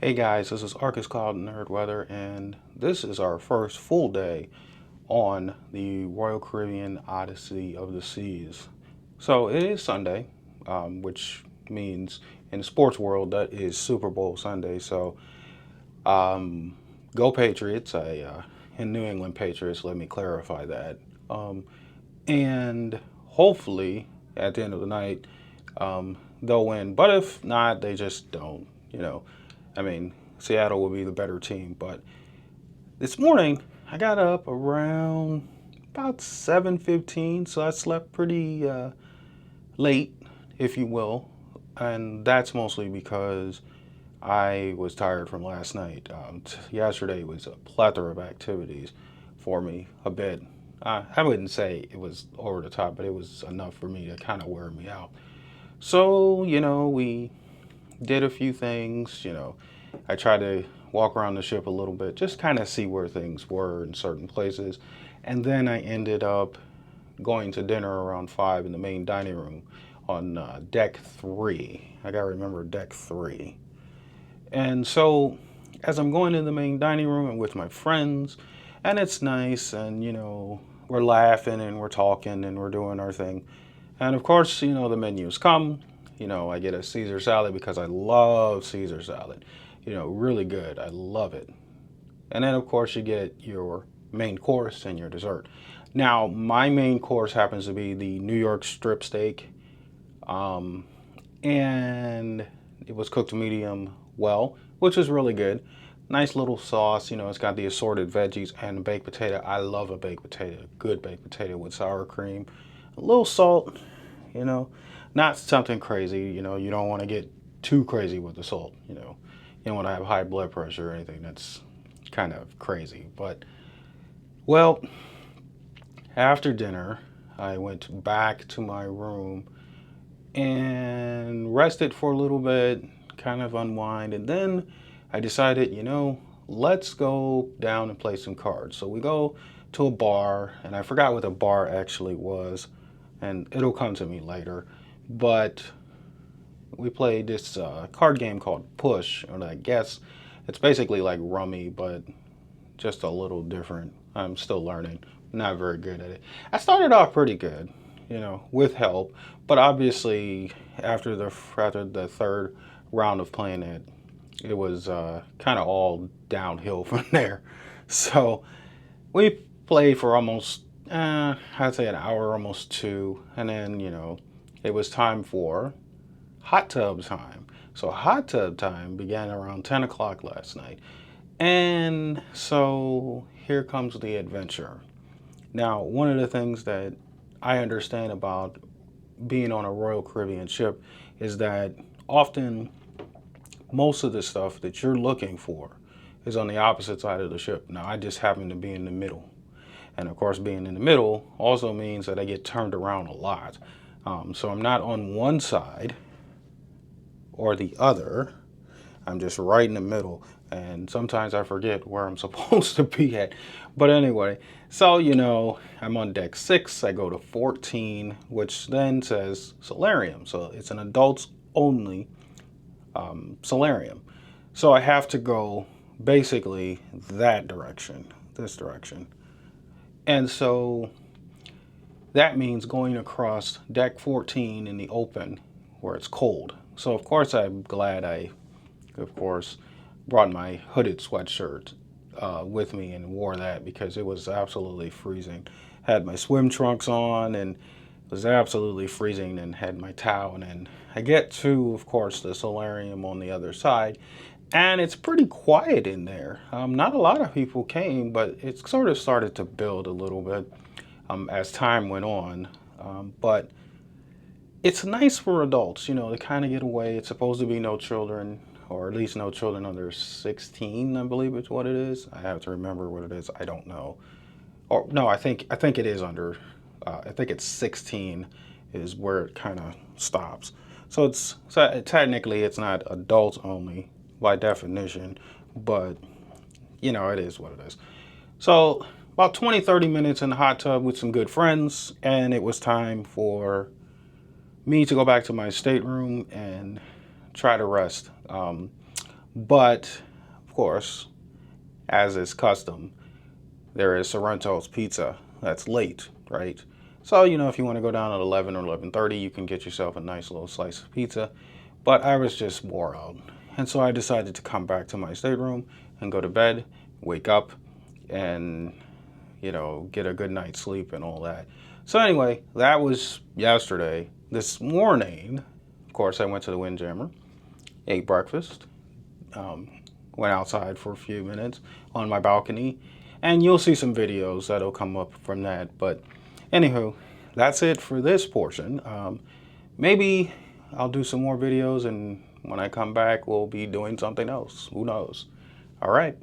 Hey guys, this is Arcus Cloud Nerd Weather, and this is our first full day on the Royal Caribbean Odyssey of the Seas. So it is Sunday, which means in the sports world that is Super Bowl Sunday. So go Patriots! In New England Patriots. Let me clarify that. Um, and hopefully at the end of the night, they'll win. But if not, they just don't. You know, I mean, Seattle will be the better team. But this morning, I got up around about 7:15, so I slept pretty late, if you will, and that's mostly because I was tired from last night. Yesterday was a plethora of activities for me, a bit. I wouldn't say it was over the top, but it was enough for me to kind of wear me out. So, we did a few things. I tried to walk around the ship a little bit, just kind of see where things were in certain places. And then I ended up going to dinner around 5 in the main dining room on deck 3. I got to remember deck 3. And so, as I'm going in the main dining room and with my friends, and it's nice, and we're laughing and we're talking and we're doing our thing. And of course, the menus come. I get a Caesar salad because I love Caesar salad. Really good. I love it. And then, of course, you get your main course and your dessert. Now, my main course happens to be the New York strip steak. Um, and it was cooked medium well, which is really good. Nice little sauce, it's got the assorted veggies and baked potato. I love a baked potato, good baked potato with sour cream, a little salt, you know, not something crazy, you don't want to get too crazy with the salt, you don't want to have high blood pressure or anything that's kind of crazy. But, well, after dinner, I went back to my room and rested for a little bit, kind of unwind. And then I decided, let's go down and play some cards. So we go to a bar, and I forgot what the bar actually was, and it'll come to me later. But we played this card game called Push, and I guess it's basically like Rummy, but just a little different. I'm still learning, not very good at it. I started off pretty good, with help, but obviously after the third round of playing it, it was kind of all downhill from there. So we played for almost, I'd say an hour, almost two, and then it was time for hot tub time. So hot tub time began around 10 o'clock last night. And so here comes the adventure. Now, one of the things that I understand about being on a Royal Caribbean ship is that often most of the stuff that you're looking for is on the opposite side of the ship. Now, I just happen to be in the middle. And of course, being in the middle also means that I get turned around a lot. So I'm not on one side or the other. I'm just right in the middle, and sometimes I forget where I'm supposed to be at. But anyway, so I'm on deck 6. I go to 14, which then says solarium. So it's an adults only solarium. So I have to go basically that direction, this direction. And so that means going across deck 14 in the open where it's cold. So of course I'm glad I, of course, brought my hooded sweatshirt with me and wore that because it was absolutely freezing. Had my swim trunks on and it was absolutely freezing, and had my towel. And I get to, of course, the solarium on the other side, and it's pretty quiet in there. Not a lot of people came, but it sort of started to build a little bit as time went on. But it's nice for adults, to kind of get away. It's supposed to be no children, or at least no children under 16, I believe is what it is. I have to remember what it is. I don't know. Or no, I think it is under. I think it's 16 is where it kind of stops. So technically it's not adults only by definition, but it is what it is. So about 20-30 minutes in the hot tub with some good friends, and it was time for me to go back to my stateroom and try to rest. But of course, as is custom, there is Sorrento's Pizza that's late, right? So, if you want to go down at 11 or 11:30, you can get yourself a nice little slice of pizza. But I was just wore out. And so I decided to come back to my stateroom and go to bed, wake up, and, get a good night's sleep and all that. So anyway, that was yesterday. This morning, of course, I went to the Windjammer, ate breakfast, um, went outside for a few minutes on my balcony, and you'll see some videos that'll come up from that. But anywho, that's it for this portion. Maybe I'll do some more videos, and when I come back, we'll be doing something else. Who knows? All right.